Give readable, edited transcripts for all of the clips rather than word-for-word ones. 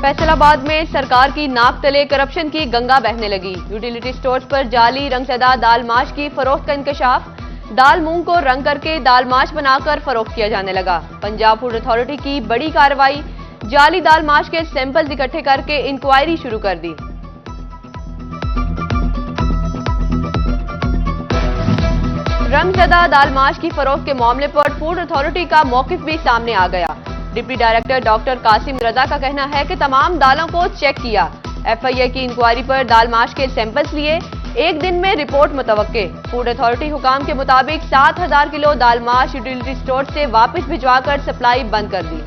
फैसलाबाद में सरकार की नाक तले करप्शन की गंगा बहने लगी। यूटिलिटी स्टोर्स पर जाली रंगज़दा दाल माश की फरोख्त का इंकशाफ। दाल मूंग को रंग करके दाल माश बनाकर फरोख्त किया जाने लगा। पंजाब फूड अथॉरिटी की बड़ी कार्रवाई, जाली दाल माश के सैंपल इकट्ठे करके इंक्वायरी शुरू कर दी। रंगज़दा दाल माश की फरोख्त के मामले पर फूड अथॉरिटी का मौकिफ भी सामने आ गया। डिप्टी डायरेक्टर डॉक्टर कासिम रजा का कहना है कि तमाम दालों को चेक किया। एफआईए की इंक्वायरी पर दाल माश के सैंपल्स लिए, एक दिन में रिपोर्ट मुतवक्के। फूड अथॉरिटी हुकाम के मुताबिक 7000 किलो दाल माश यूटिलिटी स्टोर से वापस भिजवाकर सप्लाई बंद कर दी।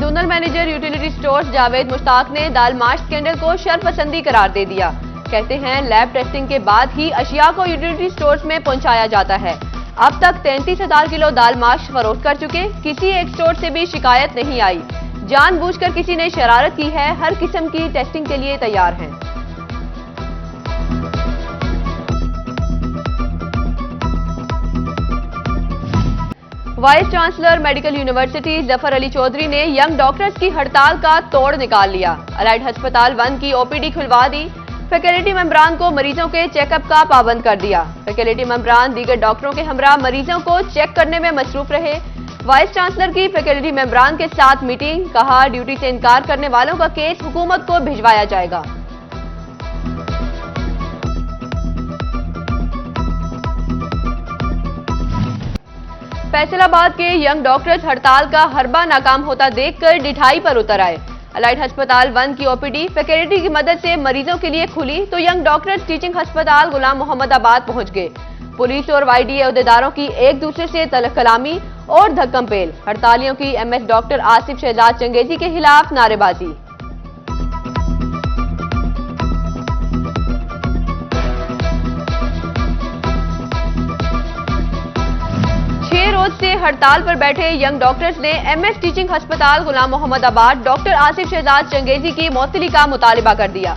Zonal manager utility stores Javed Mushtaq ने दाल माश स्कैंडल को शरपसंदी करार दे दिया। कहते हैं लैब टेस्टिंग के बाद ही अशिया को यूटिलिटी स्टोर्स में पहुंचाया जाता है। अब तक 33,000 किलो दाल माश फरोख्त कर चुके। किसी एक स्टोर से भी शिकायत नहीं आई। जानबूझकर किसी ने शरारत की है। हर किस्म की टेस्टिंग के लिए तैयार हैं। Vice chancellor medical university Zafar Ali Chaudhry ने यंग डॉक्टर्स की हड़ताल का तोड़ निकाल लिया। अलाइड अस्पताल 1 की ओपीडी खुलवा दी। फैकल्टी मेंबरान को मरीजों के चेकअप का पाबंद कर दिया। फैकल्टी मेंबरान दीगर डॉक्टरों के हमरा मरीजों को चेक करने में मसरूफ रहे। वाइस चांसलर की फैकल्टी मेंबरान के साथ मीटिंग, कहा ड्यूटी से इनकार करने वालों का केस हुकूमत को भिजवाया जाएगा। फैसलाबाद के यंग डॉक्टर्स हड़ताल का हरबा नाकाम होता देखकर डिठाई पर उतर आए। अलाइड अस्पताल 1 की ओपीडी फैकल्टी की मदद से मरीजों के लिए खुली तो यंग डॉक्टर्स टीचिंग अस्पताल गुलाम मोहम्मदाबाद पहुंच गए। पुलिस और वाईडीए अहदेदारों की एक दूसरे से तलकलामी और धक्कमपेल। हड़तालियों की एमएस डॉक्टर आसिफ शहजाद चंगेजी के खिलाफ नारेबाजी। रोज से हड़ताल पर बैठे यंग डॉक्टर्स ने एमएस टीचिंग अस्पताल गुलाम मोहम्मदाबाद डॉक्टर आसिफ शहजाद चंगेजी की मुअत्तली का मुतालिबा कर दिया।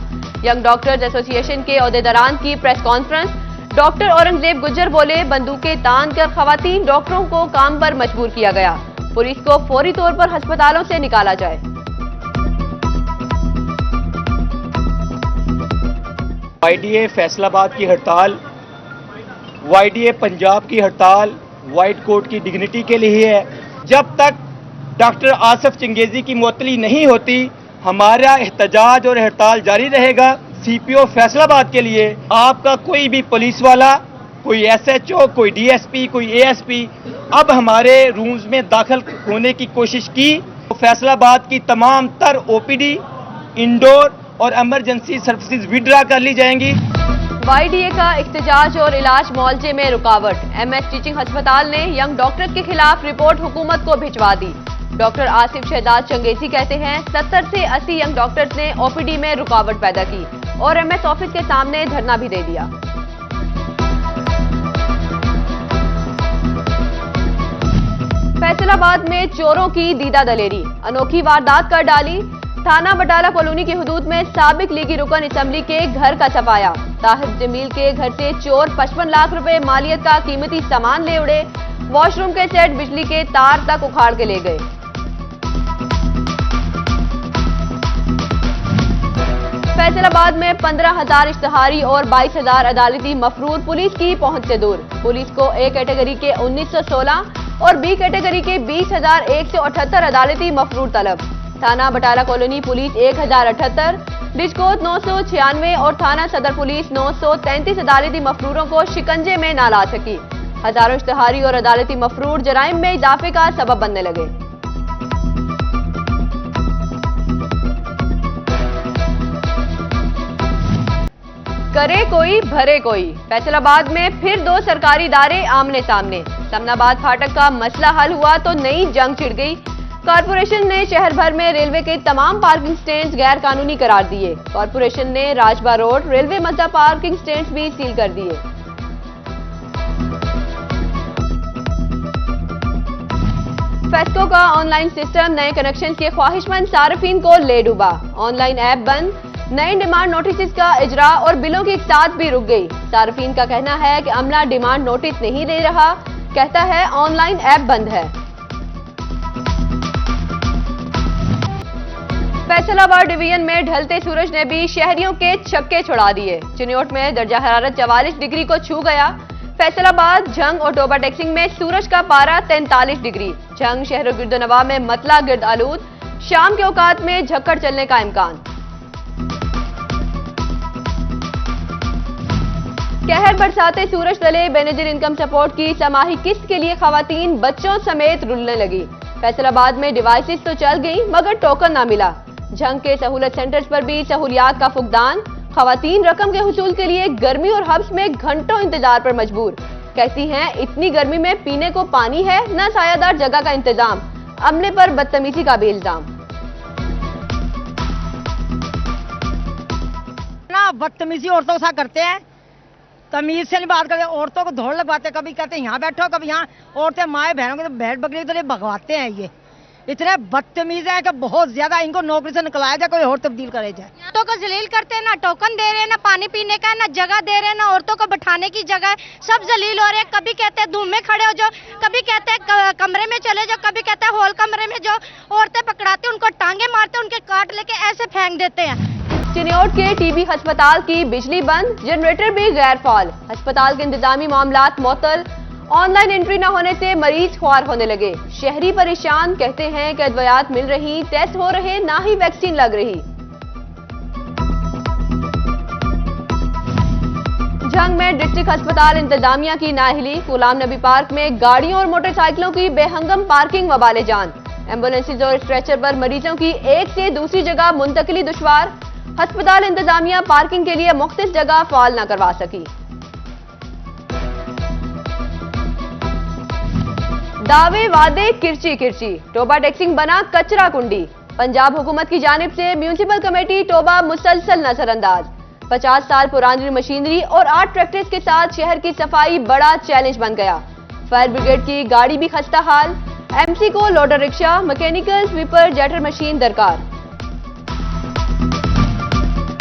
यंग डॉक्टर्स एसोसिएशन के अहदेदारान की press conference. Doctor Aurangzeb Gujjar बोले, बंदूकें तान कर खवातीन डॉक्टरों को काम पर मजबूर किया गया। पुलिस को फौरी तौर पर अस्पतालों से निकाला जाए। वाईडीए फैसलाबाद की हड़ताल, वाईडीए पंजाब की हड़ताल व्हाइट कोट की डिग्निटी के लिए है। जब तक डॉक्टर आसिफ चंगेजी की मुअत्तली नहीं होती हमारा एहतजाज और हड़ताल जारी रहेगा। सीपीओ फैसलाबाद के लिए आपका कोई भी पुलिस वाला, कोई एसएचओ, कोई डीएसपी, कोई एएसपी अब हमारे रूम्स में दाखिल होने की कोशिश की तो फैसलाबाद की तमाम तर ओपीडी, इंडोर और इमरजेंसी सर्विसेज विड्रा कर ली जाएंगी। वाईडीए का इख्तिजाज और इलाज मुआवजे में रुकावट। एमएस टीचिंग अस्पताल ने यंग डॉक्टर्स के खिलाफ रिपोर्ट हुकूमत को भिजवा दी। डॉक्टर आसिफ शहजाद चंगेजी कहते हैं 70 से 80 यंग डॉक्टर्स ने ओपीडी में रुकावट पैदा की और एमएस ऑफिस के सामने धरना भी दे दिया। फैसलाबाद में चोरों की दीदा दलेरी, अनोखी वारदात कर डाली। थाना बटाला कॉलोनी की हुदूद में साबिक लीगी रुकन असम्बली के घर का सफाया। ताहिर जमील के घर से चोर 55 लाख रुपए मालियत का कीमती सामान ले उड़े। वॉशरूम के सेट, बिजली के तार तक उखाड़ के ले गए। फैसलाबाद में 15,000 इश्तहारी और 22,000 अदालती मफरूर पुलिस की पहुंच से दूर। पुलिस को ए कैटेगरी के 1916 और बी कैटेगरी के 20,178 अदालती मफरूर तलब। थाना बटाला कॉलोनी पुलिस 1078, डिस्कोत 996 और थाना सदर पुलिस 933 अदालती मफरूरों को शिकंजे में ना ला सकी। हजारों इश्तहारी और अदालती मफरूर जराइम में इजाफे का सबब बनने लगे। करे कोई भरे कोई। फैसलाबाद में फिर 2 सरकारी इदारे आमने सामने। समनाबाद फाटक का मसला हल हुआ तो नई जंग छिड़ गई। कॉर्पोरेशन ने शहर भर में रेलवे के तमाम पार्किंग स्टैंड गैर कानूनी करार दिए। कॉर्पोरेशन ने राजबा रोड, रेलवे मज्जा पार्किंग स्टैंड भी सील कर दिए। फेस्को का ऑनलाइन सिस्टम नए कनेक्शन के ख्वाहिशमंद सार्फिन को ले डूबा। ऑनलाइन ऐप बंद, नए डिमांड नोटिस का इजरा और बिलों की साथ भी रुक गई। सार्फिन का कहना है कि अमला डिमांड नोटिस नहीं दे रहा, कहता है ऑनलाइन ऐप बंद है। फैसलाबाद डिवीजन में ढलते सूरज ने भी शहरियों के छक्के छुड़ा दिए। चिन्योट में दर्जा हरारत 44 डिग्री को छू गया। फैसलाबाद, झंग और टोबा टेक्सिंग में सूरज का पारा 43 डिग्री। झंग शहर गिरदोनवा में मतला गिर्द आलूद, शाम के औकात में झक्कड़ चलने का इम्कान। कहर बरसाते सूरज तले बेनजीर इनकम सपोर्ट की समाही किस्त के लिए खवातीन बच्चों समेत रुलने लगी। फैसलाबाद में डिवाइसेस तो चल गई मगर टोकन ना मिला। झंग के सहूलत सेंटर्स पर भी सहूलियात का फुकदान। खवातीन रकम के हुसूल के लिए गर्मी और हब्स में घंटों इंतजार पर मजबूर। कहती हैं इतनी गर्मी में पीने को पानी है न सायादार जगह का इंतजाम। अमले पर बदतमीजी का भी इल्जाम। ना बदतमीजी औरतों के साथ करते हैं, तमीज से नहीं बात करते, औरतों को धोड़ लगवाते, कभी कहते हैं यहाँ बैठो, कभी यहाँ। औरतें माए बहनों को तो भेड़ बकरी की तरह भगवाते हैं। ये इतने बदतमीज है कि बहुत ज्यादा। इनको नौकरी से निकलाया जाए, कोई और तब्दील करे जाए। औरतों को जलील करते हैं, ना टोकन दे रहे हैं, ना पानी पीने का, ना जगह दे रहे हैं, ना औरतों को बैठाने की जगह है। सब जलील हो रहे हैं। कभी कहते हैं धूम में खड़े हो जाओ, कभी कहते हैं कमरे में चले जाओ, कभी कहते हैं हॉल कमरे में जाओ। औरतें पकड़ाते, उनको टांगे मारते, उनके काट लेके ऐसे फेंक देते हैं। चिन्योट के टीबी अस्पताल की बिजली बंद, जनरेटर भी गैर फाल। अस्पताल के इंतजामी मामलात मुअत्तल। ऑनलाइन एंट्री न होने से मरीज ख्वार होने लगे। शहरी परेशान, कहते हैं कि अद्वियात मिल रही, टेस्ट हो रहे, ना ही वैक्सीन लग रही। झंग में डिस्ट्रिक्ट अस्पताल इंतजामिया की नाहिली। गुलाम नबी पार्क में गाड़ियों और मोटरसाइकिलों की बेहंगम पार्किंग वबाले जान। एम्बुलेंसेज और स्ट्रेचर पर मरीजों की एक से दूसरी जगह मुंतकिली दुश्वार। अस्पताल इंतजामिया पार्किंग के लिए मुख्तलिफ जगह फाल न करवा सकी। दावे वादे किरची किरची, टोबा टेक्सिंग बना कचरा कुंडी। पंजाब हुकूमत की जानिब से म्यूनिसिपल कमेटी टोबा मुसलसल नजरअंदाज। 50 साल पुरानी मशीनरी और 8 ट्रैक्टर्स के साथ शहर की सफाई बड़ा चैलेंज बन गया। फायर ब्रिगेड की गाड़ी भी खस्ता हाल। एमसी को loader rickshaw, mechanical, sweeper, jetter machine दरकार।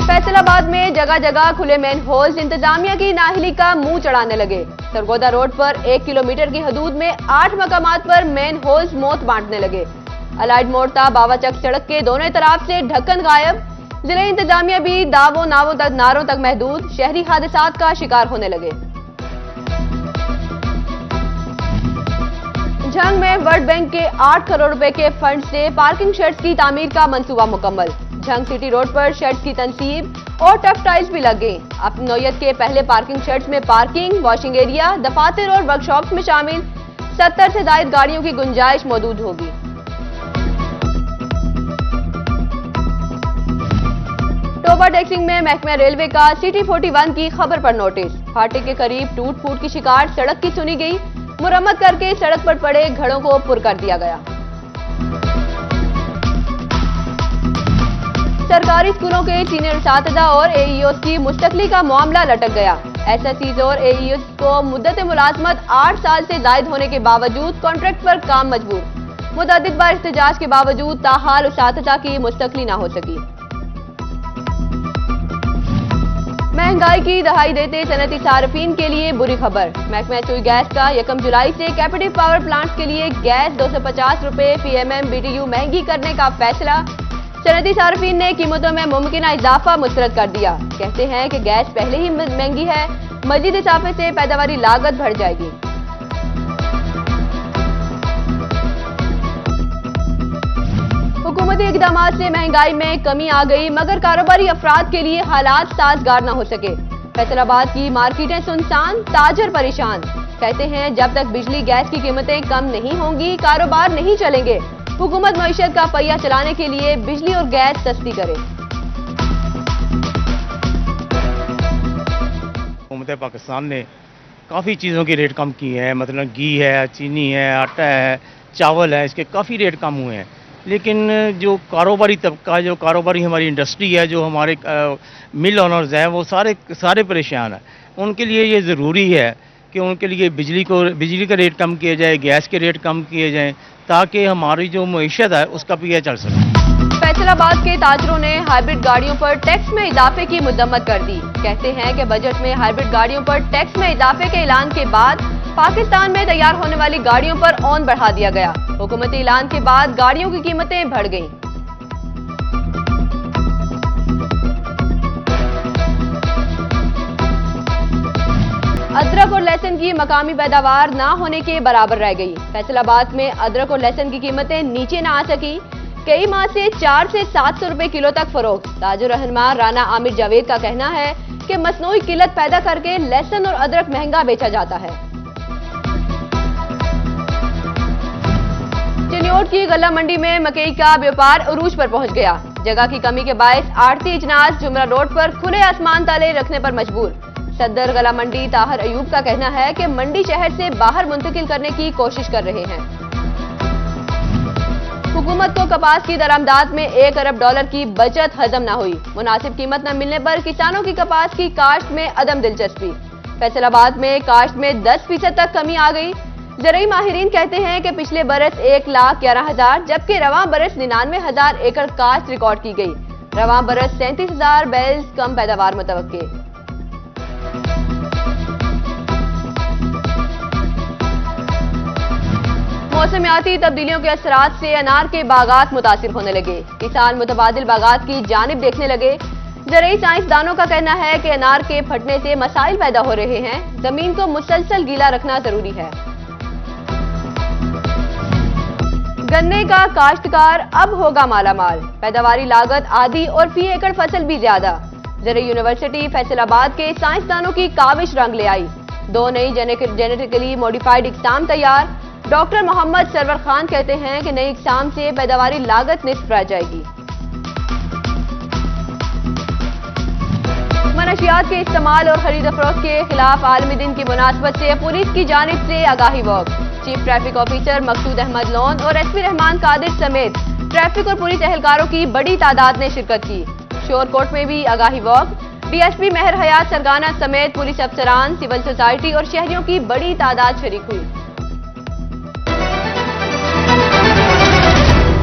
फैसलाबाद में जगह जगह खुले मैन होल्स। इंतजामिया की नाहिली का मुंह चढ़ाने लगे। सरगोदा रोड पर 1 किलोमीटर की हदूद में 8 मकामात पर मैन होल्स मौत बांटने लगे। अलाइड मोड़ता बावाचक सड़क के दोनों तरफ से ढक्कन गायब। जिला इंतजामिया भी दावों नारों तक महदूद। शहरी हादसात का शिकार होने लगे। झंग में वर्ल्ड बैंक के 8 करोड़ रुपए के फंड से पार्किंग शेड्स की तामीर का मंसूबा मुकम्मल। झंग सिटी रोड पर शेड्स की तनसीब और टफ टाइल्स भी लग गई। अपनी नौयत के पहले पार्किंग शेड्स में पार्किंग, वॉशिंग एरिया, दफातर और वर्कशॉप्स में शामिल 70 से ज्यादा गाड़ियों की गुंजाइश मौजूद होगी। टोबा टेक्सिंग में महकमा रेलवे का सिटी 41 की खबर पर नोटिस। फाटक के करीब टूट फूट की शिकार सड़क की सुनी गई। मुरम्मत करके सड़क पर पड़े घड़ों को पुर कर दिया गया। सरकारी स्कूलों के सीनियर असातिज़ा और एईओस की मुस्तकली का मामला लटक गया। एसएससीज और एईओस को मुद्दत मुलाजमत 8 साल से जायद होने के बावजूद कॉन्ट्रैक्ट पर काम मजबूर। मुतअद्दिद बार इख्तिजाज के बावजूद ताहाल असातिज़ा की मुस्तकली न हो सकी। महंगाई की दहाई देते सनती सार्फिन के लिए बुरी खबर। महकमा सुई गैस का 1 जुलाई से कैपेटिव पावर प्लांट्स के लिए गैस 250 रुपए पीएमएम बीटीयू महंगी करने का फैसला। सनती सार्फिन ने कीमतों में मुमकिन इजाफा मुस्तरद कर दिया। कहते हैं कि गैस पहले ही महंगी है, मजीद इजाफे से पैदावारी लागत बढ़ जाएगी। हुकूमती इक़दामात से महंगाई में कमी आ गई मगर कारोबारी अफराद के लिए हालात साजगार न हो सके। फैसलाबाद की मार्केटें सुनसान, ताजर परेशान। कहते हैं जब तक बिजली गैस की कीमतें कम नहीं होंगी कारोबार नहीं चलेंगे। हुकूमत मईशत का पहिया चलाने के लिए बिजली और गैस सस्ती करे। हुकूमत पाकिस्तान ने काफ़ी चीज़ों के रेट कम किए हैं, मतलब घी है, चीनी है, आटा है, चावल है, इसके काफ़ी रेट कम हुए हैं। लेकिन जो कारोबारी तबका, जो कारोबारी हमारी इंडस्ट्री है, जो हमारे मिल ओनर्स हैं, वो सारे परेशान हैं। उनके लिए ये ज़रूरी है कि उनके लिए बिजली का रेट कम किया जाए, गैस के रेट कम किए जाएँ, ताकि हमारी जो मईशत है उसका पहिया चल सके। फैसलाबाद के ताजरों ने हाइब्रिड गाड़ियों पर टैक्स में इजाफे की मुद्दमत कर दी। कहते हैं कि बजट में हाइब्रिड गाड़ियों पर टैक्स में इजाफे के ऐलान के बाद पाकिस्तान में तैयार होने वाली गाड़ियों पर ऑन बढ़ा दिया गया। हुकूमती ऐलान के बाद गाड़ियों की कीमतें बढ़ गईं। अदरक और लहसुन की मकामी पैदावार ना होने के बराबर रह गई। फैसलाबाद में अदरक और लहसुन की कीमतें नीचे ना आ सकी। कई माह से 4 से 700 रुपए किलो तक फरोख्त। ताजुर रहनुमा राना आमिर जावेद का कहना है कि मसनूई किल्लत पैदा करके लहसुन और अदरक महंगा बेचा जाता है। चिन्योट की गल्ला मंडी में मकई का व्यापार उरूज पर पहुंच गया। जगह की कमी के बायस आड़ती इजनास जुमरा रोड पर खुले आसमान तले रखने पर मजबूर। सदर गला मंडी ताहर अयूब का कहना है कि मंडी शहर से बाहर मुंतकिल करने की कोशिश कर रहे हैं। हुकूमत को कपास की दरामदाद में $1 अरब की बचत हजम न हुई। मुनासिब कीमत न मिलने पर किसानों की कपास की काश्त में अदम दिलचस्पी। फैसलाबाद में काश्त में 10% तक कमी आ गई। ज़राई माहिरीन कहते हैं कि पिछले बरस 1,11,000 जबकि रवां बरस 99,000 एकड़ काश्त रिकॉर्ड की गई। रवां बरस 37,000 बैल्स कम पैदावार मुतवक्के। मौसमियाती तब्दीलियों के असरात से अनार के बागात मुतासिर होने लगे। किसान मुतबादिल बागात की जानिब देखने लगे। ज़राई साइंसदानों का कहना है कि अनार के फटने से मसाइल पैदा हो रहे हैं। जमीन को मुसलसल गीला रखना जरूरी है। गन्ने का काश्तकार अब होगा मालामाल। पैदावारी लागत आधी और फी एकड़ फसल भी ज्यादा। ज़राई यूनिवर्सिटी फैसलाबाद के साइंसदानों की काविश रंग ले आई। 2 नई जेनेटिकली मॉडिफाइड इकसाम तैयार। डॉक्टर मोहम्मद सरवर खान कहते हैं कि नई इकसाम से पैदावारी लागत निस्फ रह जाएगी। मनशियात के इस्तेमाल और खरीद फरोख्त के खिलाफ आलमी दिन की मुनासबत से पुलिस की जानिब से आगाही वॉक। चीफ ट्रैफिक ऑफिसर मकसूद अहमद लोन और एसपी रहमान कादिर समेत ट्रैफिक और पुलिस एहलकारों की बड़ी तादाद ने शिरकत की। शोरकोट में भी आगाही वॉक। डीएसपी मेहर हयात सरगाना समेत पुलिस अफसरान, सिविल सोसाइटी और शहरियों की बड़ी तादाद शरीक हुई।